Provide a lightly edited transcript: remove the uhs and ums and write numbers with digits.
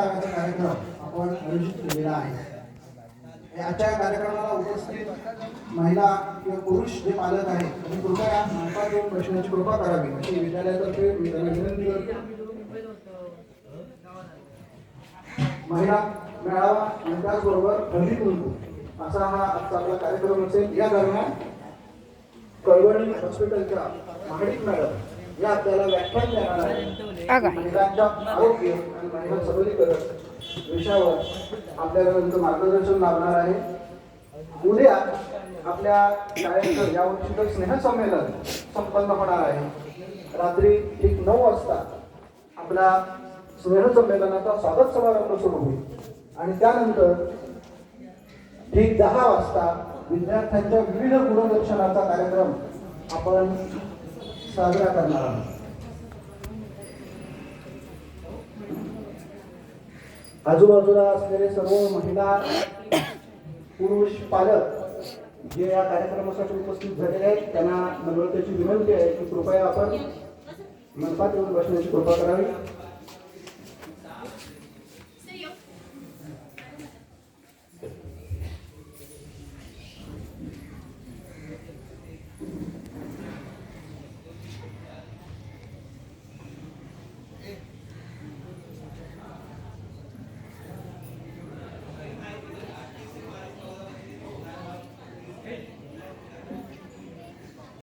मेळाव्याचा कार्यक्रम आपण आयोजित केलेला आहे। आजच्या कार्यक्रमाला उपस्थित महिला किंवा पुरुष जे पालक आहेत त्यांनी कृपया मंचावर येऊन बसण्याची कृपा करावी अशी विद्यालयातर्फे मी त्यांना विनंती करतो। महिला मेळावा आणि त्याचबरोबर हळदी कुंकू असा हा आजचा आपला कार्यक्रम असेल। या दरम्यान कळवणी हॉस्पिटलच्या महाडिक मॅडम या आपल्याला व्याख्यान देणार आहे। महिलांच्या आरोग्य आणि महिला सबलीकरण विषयावर आपल्याला त्यांचं मार्गदर्शन लाभणार आहे। उद्या आपल्या शाळेचं यावर्षीचं स्नेहसंमेलन संपन्न होणार आहे। रात्री ठीक 9 वाजता आपला स्नेहसंमेलनाचा स्वागत समारंभ सुरू होईल आणि त्यानंतर ठीक 10 वाजता विद्यार्थ्यांच्या विविध गुणदर्शनाचा कार्यक्रम आपण साजरा करणार आहोत। आजूबाजूला असलेले सर्व महिला पुरुष पालक जे या कार्यक्रमासाठी उपस्थित झालेले आहेत त्यांना नम्रतेची विनंती आहे की कृपया आपण मंचात येऊन बसण्याची कृपा करावी।